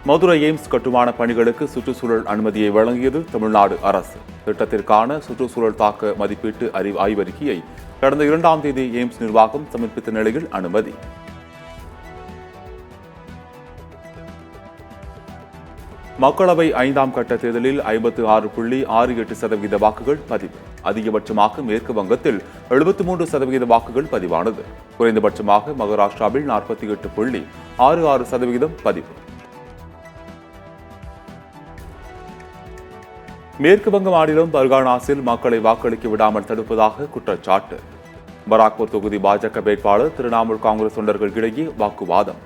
Madurai AIIMS கட்டுமான பணிகளுக்கு சுற்றுச்சூழல் அனுமதியை வழங்கியது தமிழ்நாடு அரசு. திட்டத்திற்கான சுற்றுச்சூழல் தாக்க மதிப்பீட்டு ஆய்வறிக்கையை கடந்த 2ஆம் தேதி எய்ம்ஸ் நிர்வாகம் சமர்ப்பித்த நிலையில் அனுமதி. மக்களவை 5ஆம் கட்ட தேர்தலில் 56.68% வாக்குகள் பதிவு. அதிகபட்சமாக மேற்கு வங்கத்தில் 73% வாக்குகள் பதிவானது. குறைந்தபட்சமாக மகாராஷ்டிராவில் 48.66% பதிவு. மேற்கு வங்க மாநிலம் பர்கானாஸில் மக்களை வாக்களிக்க விடாமல் தடுப்பதாக குற்றச்சாட்டு. பராக்பூர் தொகுதி பாஜக வேட்பாளர் திரிணாமுல் காங்கிரஸ் தொண்டர்கள் இடையே வாக்குவாதம்.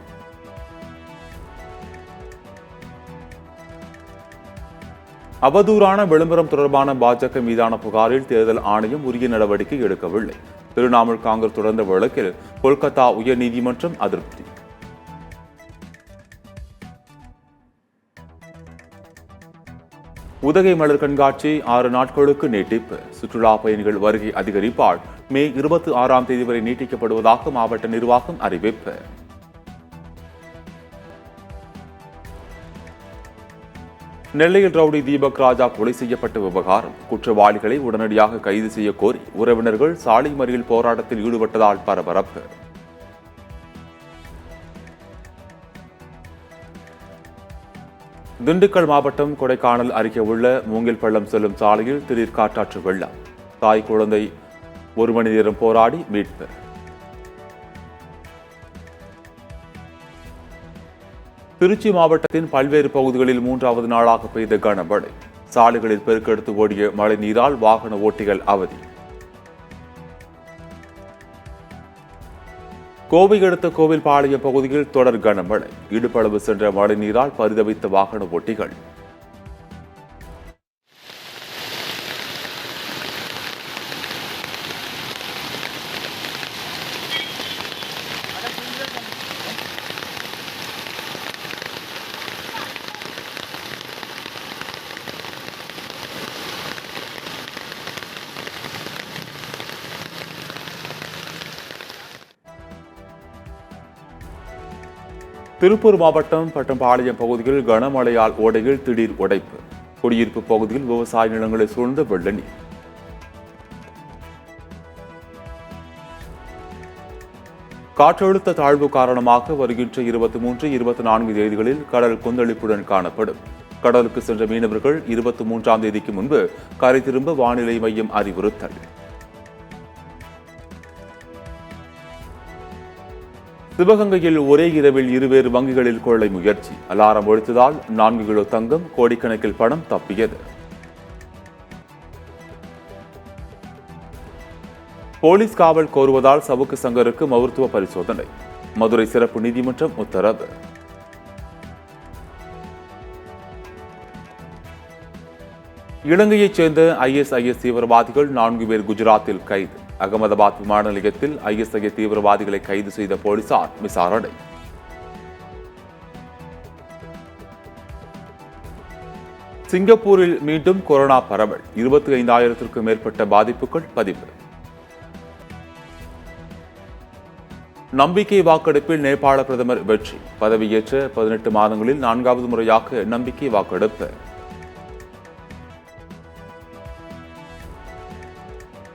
அவதூறான விளம்பரம் தொடர்பான பாஜக மீதான புகாரில் தேர்தல் ஆணையம் உரிய நடவடிக்கை எடுக்கவில்லை. திரிணாமுல் காங்கிரஸ் தொடர்ந்த வழக்கில் கொல்கத்தா உயர்நீதிமன்றம் அதிருப்தி. உதகை மலர் கண்காட்சி 6 நாட்களுக்கு நீட்டிப்பு. சுற்றுலா பயணிகள் வருகை அதிகரிப்பால் மே 26ஆம் தேதி வரை நீட்டிக்கப்படுவதாக மாவட்ட நிர்வாகம் அறிவிப்பு. நெல்லையில் ரவுடி தீபக் ராஜா கொலை செய்யப்பட்ட விவகாரம். குற்றவாளிகளை உடனடியாக கைது செய்ய கோரி உறவினர்கள் சாலை மறியல் போராட்டத்தில் ஈடுபட்டதால் பரபரப்பு. திண்டுக்கல் மாவட்டம் கொடைக்கானல் அருகே உள்ள மூங்கில் பள்ளம் செல்லும் சாலையில் திடீர் காட்டாற்று வெள்ளம். தாய் குழந்தை 1 மணி நேரம் போராடி மீட்பு. திருச்சி மாவட்டத்தின் பல்வேறு பகுதிகளில் 3வது நாளாக பெய்த கனமழை. சாலைகளில் பெருக்கெடுத்து ஓடிய மழை நீரால் வாகன ஓட்டிகள் அவதி. கோவை அடுத்த கோவில்பாளையம் பகுதியில் தொடர் கனமழை. இடுப்பளவு சென்ற மழை நீரால் பரிதவித்த வாகன ஓட்டிகள். திருப்பூர் மாவட்டம் பட்டம்பாளையம் பகுதியில் கனமழையால் ஓடையில் திடீர் உடைப்பு. குடியிருப்பு பகுதியில் விவசாய நிலங்களை சூழ்ந்த வெள்ள நீர். காற்றழுத்த தாழ்வு காரணமாக வருகின்ற 23, 24 தேதிகளில் கடல் கொந்தளிப்புடன் காணப்படும். கடலுக்கு சென்ற மீனவர்கள் 23ஆம் தேதிக்கு முன்பு கரை திரும்ப வானிலை மையம் அறிவுறுத்தல். சிவகங்கையில் ஒரே இரவில் 2 வங்கிகளில் கொள்ளை முயற்சி. அலாரம் ஒழித்ததால் 4 கிலோ தங்கம், கோடிக்கணக்கில் பணம் தப்பியது. போலீஸ் காவல் கோருவதால் சவுக்கு சங்கருக்கு மருத்துவ பரிசோதனை. மதுரை சிறப்பு நீதிமன்றம் உத்தரவு. இலங்கையைச் சேர்ந்த ISIS தீவிரவாதிகள் 4 பேர் குஜராத்தில் கைது. அகமதாபாத் விமான நிலையத்தில் ISIS தீவிரவாதிகளை கைது செய்த போலீசார் விசாரணை. சிங்கப்பூரில் மீண்டும் கொரோனா பரவல். 25,000க்கும் மேற்பட்ட பாதிப்புகள் பதிவு. நம்பிக்கை வாக்கெடுப்பில் நேபாள பிரதமர் வெற்றி. பதவியேற்ற 18 மாதங்களில் 4வது முறையாக நம்பிக்கை வாக்கெடுப்பு.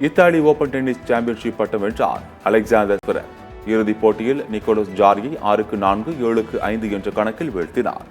இத்தாலி ஓபன் டென்னிஸ் சாம்பியன்ஷிப் பட்டம் வென்றார் அலெக்சாண்டர் ஸ்வெரேவ். இறுதிப் போட்டியில் நிக்கோலஸ் ஜாரியை 6-4, 7-5 என்ற கணக்கில் வீழ்த்தினார்.